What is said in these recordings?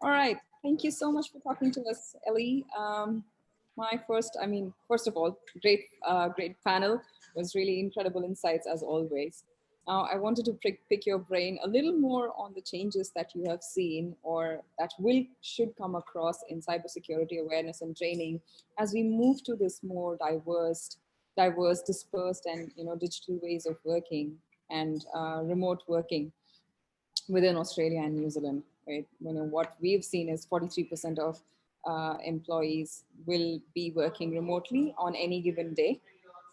All right. Thank you so much for talking to us, Ellie. First of all, great panel. It was really incredible insights as always. Now, I wanted to pick your brain a little more on the changes that you have seen or that should come across in cybersecurity awareness and training as we move to this more diverse, dispersed, and digital ways of working and remote working within Australia and New Zealand. Right? What we've seen is 43% of employees will be working remotely on any given day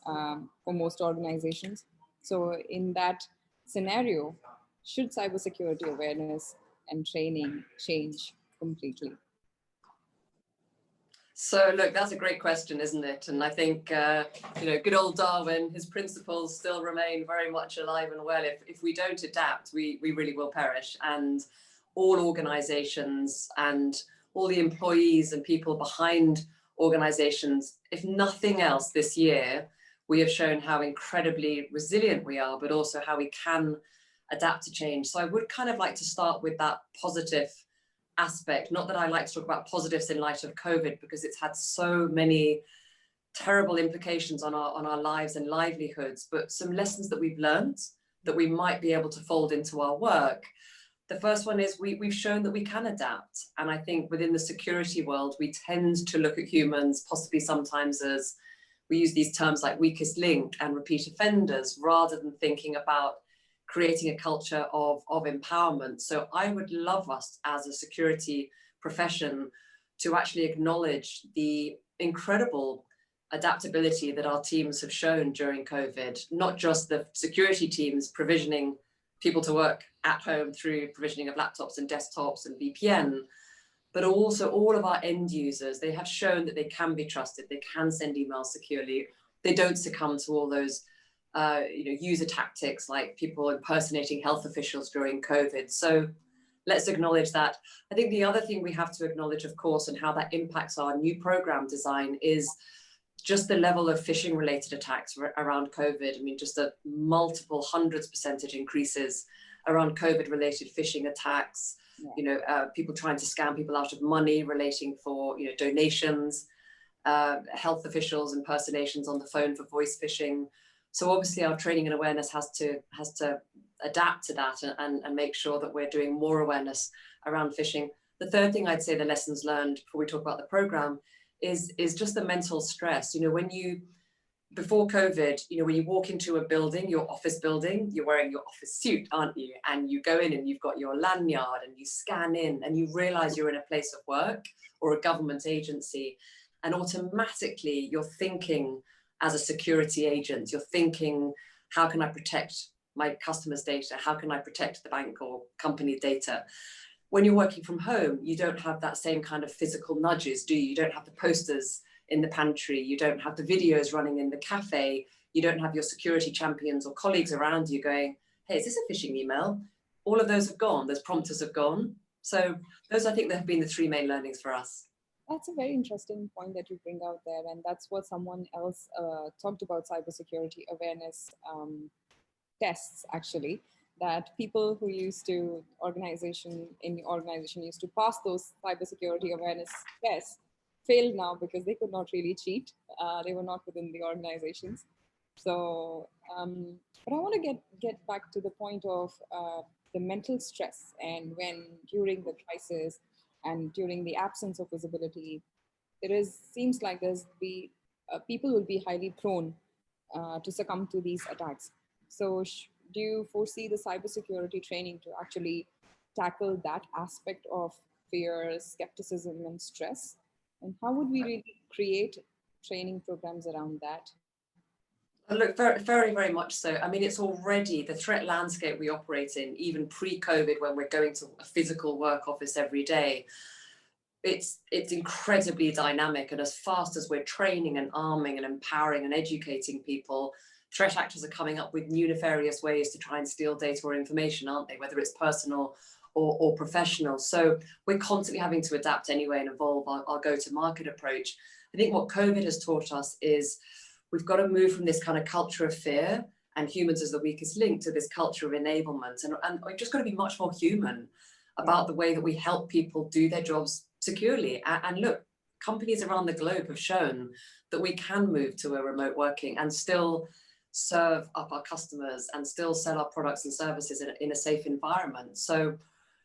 for most organizations. So in that scenario, should cybersecurity awareness and training change completely? So look, that's a great question, isn't it? And I think, good old Darwin, his principles still remain very much alive and well. If we don't adapt, we really will perish. And all organizations and all the employees and people behind organizations, if nothing else this year, we have shown how incredibly resilient we are, but also how we can adapt to change. So I would kind of like to start with that positive aspect. Not that I like to talk about positives in light of COVID, because it's had so many terrible implications on our lives and livelihoods, but some lessons that we've learned that we might be able to fold into our work. The first one is we've shown that we can adapt. And I think within the security world, we tend to look at humans possibly sometimes as, we use these terms like weakest link and repeat offenders, rather than thinking about creating a culture of empowerment. So I would love us as a security profession to actually acknowledge the incredible adaptability that our teams have shown during COVID, not just the security teams provisioning people to work at home through provisioning of laptops and desktops and VPN, but also all of our end users. They have shown that they can be trusted, they can send emails securely, they don't succumb to all those user tactics like people impersonating health officials during COVID. So let's acknowledge that. I think the other thing we have to acknowledge, of course, and how that impacts our new program design is just the level of phishing related attacks around COVID. I mean, just a multiple hundreds percentage increases around COVID related phishing attacks, people trying to scam people out of money relating for, donations, health officials impersonations on the phone for voice phishing. So obviously our training and awareness has to adapt to that and make sure that we're doing more awareness around phishing. The third thing I'd say, the lessons learned before we talk about the program, is just the mental stress. Before COVID, when you walk into a building, your office building, you're wearing your office suit, aren't you? And you go in and you've got your lanyard and you scan in and you realize you're in a place of work or a government agency. And automatically you're thinking, as a security agent, you're thinking, how can I protect my customers' data? How can I protect the bank or company data? When you're working from home, you don't have that same kind of physical nudges, do you? You don't have the posters in the pantry. You don't have the videos running in the cafe. You don't have your security champions or colleagues around you going, hey, is this a phishing email? All of those have gone. Those prompters have gone. So those, I think, have been the three main learnings for us. That's a very interesting point that you bring out there. And that's what someone else talked about cybersecurity awareness tests, actually, that people who used to organization used to pass those cybersecurity awareness tests failed now because they could not really cheat. They were not within the organizations. So, but I want to get back to the point of the mental stress, and when during the crisis and during the absence of visibility, seems like people will be highly prone to succumb to these attacks. So do you foresee the cybersecurity training to actually tackle that aspect of fear, skepticism, and stress? And how would we really create training programs around that? Look, very, very, very much so. I mean, it's already the threat landscape we operate in, even pre-COVID, when we're going to a physical work office every day. It's incredibly dynamic, and as fast as we're training and arming and empowering and educating people, threat actors are coming up with new nefarious ways to try and steal data or information, aren't they? Whether it's personal or professional. So we're constantly having to adapt anyway and evolve our go-to-market approach. I think what COVID has taught us is we've got to move from this kind of culture of fear and humans as the weakest link to this culture of enablement. And we've just got to be much more human. about the way that we help people do their jobs securely. And look, companies around the globe have shown that we can move to a remote working and still serve up our customers and still sell our products and services in a safe environment. So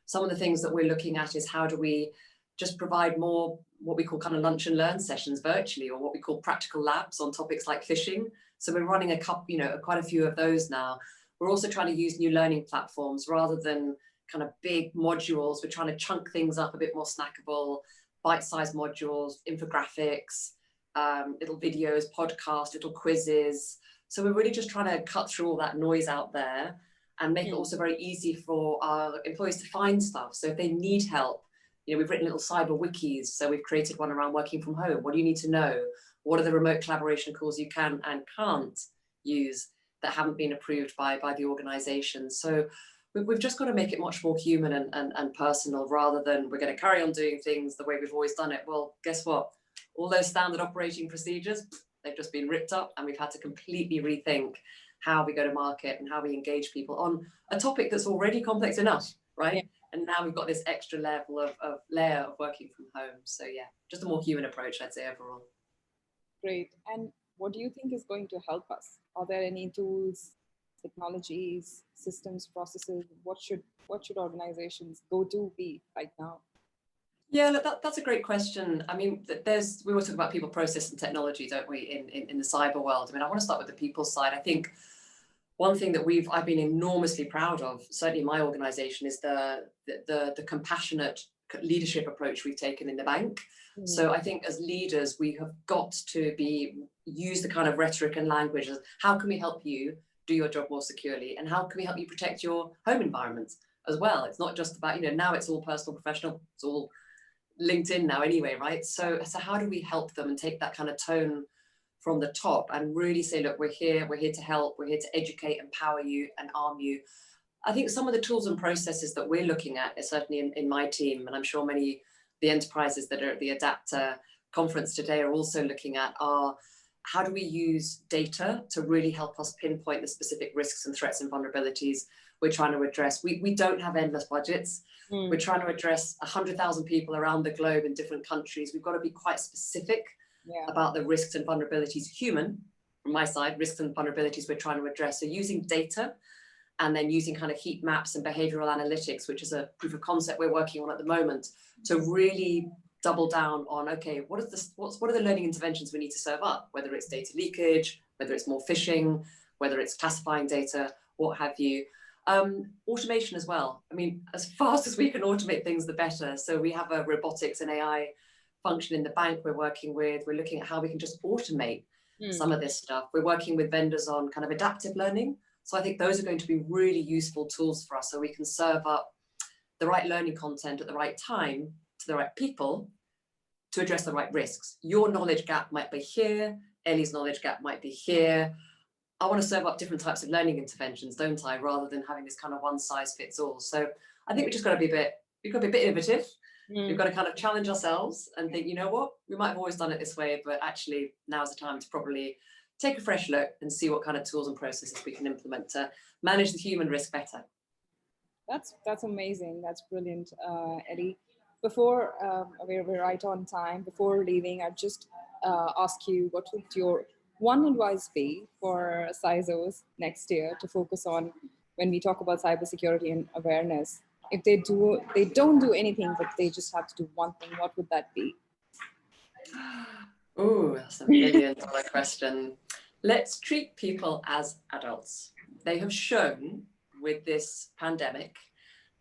some of the things that we're looking at is how do we just provide more what we call kind of lunch and learn sessions virtually, or what we call practical labs on topics like phishing. So we're running a couple, quite a few of those now. We're also trying to use new learning platforms rather than kind of big modules. We're trying to chunk things up a bit more snackable, bite-sized modules, infographics, little videos, podcasts, little quizzes. So we're really just trying to cut through all that noise out there and make it also very easy for our employees to find stuff. So if they need help, we've written little cyber wikis. So we've created one around working from home. What do you need to know? What are the remote collaboration tools you can and can't use that haven't been approved by the organization? So we've just got to make it much more human and personal, rather than we're going to carry on doing things the way we've always done it. Well, guess what? All those standard operating procedures, they've just been ripped up, and we've had to completely rethink how we go to market and how we engage people on a topic that's already complex enough, right? Yeah. And now we've got this extra level of layer of working from home. So yeah, just a more human approach, I'd say, overall. Great. And what do you think is going to help us? Are there any tools, technologies, systems, processes? What should organizations go to be right now? Yeah, look, that's a great question. I mean, we always talk about people, process, and technology, don't we, in the cyber world? I mean, I want to start with the people side. I think one thing that I've been enormously proud of, certainly in my organization, is the compassionate leadership approach we've taken in the bank. Mm. So I think as leaders, we have got to use the kind of rhetoric and language as how can we help you do your job more securely, and how can we help you protect your home environment as well? It's not just about, now it's all personal, professional, it's all LinkedIn now anyway, right? So how do we help them and take that kind of tone from the top and really say, look, we're here to help, we're here to educate, empower you and arm you. I think some of the tools and processes that we're looking at is certainly in my team, and I'm sure many of the enterprises that are at the Adapter conference today are also looking at, are how do we use data to really help us pinpoint the specific risks and threats and vulnerabilities we're trying to address. We don't have endless budgets. We're trying to address 100,000 people around the globe in different countries. We've got to be quite specific about the risks and vulnerabilities, human, from my side, risks and vulnerabilities we're trying to address. So using data, and then using kind of heat maps and behavioural analytics, which is a proof of concept we're working on at the moment, to really double down on, okay, what are the learning interventions we need to serve up, whether it's data leakage, whether it's more phishing, whether it's classifying data, what have you. Automation as well. I mean, as fast as we can automate things, the better. So we have a robotics and AI function in the bank we're working with. We're looking at how we can just automate some of this stuff. We're working with vendors on kind of adaptive learning. So I think those are going to be really useful tools for us, so we can serve up the right learning content at the right time to the right people to address the right risks. Your knowledge gap might be here, Ellie's knowledge gap might be here. I want to serve up different types of learning interventions, don't I? Rather than having this kind of one size fits all. So I think we just got to be we've got to be a bit innovative. We've got to kind of challenge ourselves and think, you know what, we might have always done it this way, but actually now's the time to probably take a fresh look and see what kind of tools and processes we can implement to manage the human risk better. That's amazing. That's brilliant, Ellie. Before we're right on time, before leaving, I'd just ask you, what would your one advice be for CISOs next year to focus on when we talk about cybersecurity and awareness? If they don't do anything, but they just have to do one thing, what would that be? Oh, that's a $1 million question. Let's treat people as adults. They have shown with this pandemic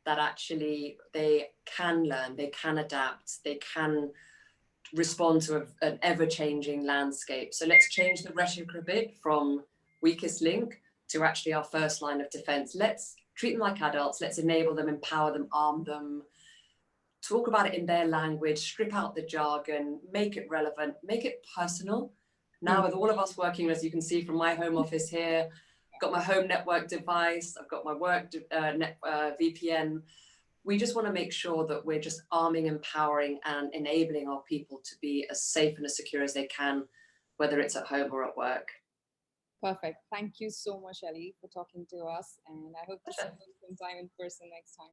that actually they can learn, they can adapt, they can respond to an ever-changing landscape. So let's change the rhetoric a bit from weakest link to actually our first line of defense. Let's treat them like adults. Let's enable them, empower them, arm them, talk about it in their language, strip out the jargon, make it relevant, make it personal. Now with all of us working, as you can see from my home office here, I've got my home network device, I've got my work VPN. We just want to make sure that we're just arming, empowering and enabling our people to be as safe and as secure as they can, whether it's at home or at work. Perfect. Thank you so much, Ellie, for talking to us. And I hope to see you sometime in person next time.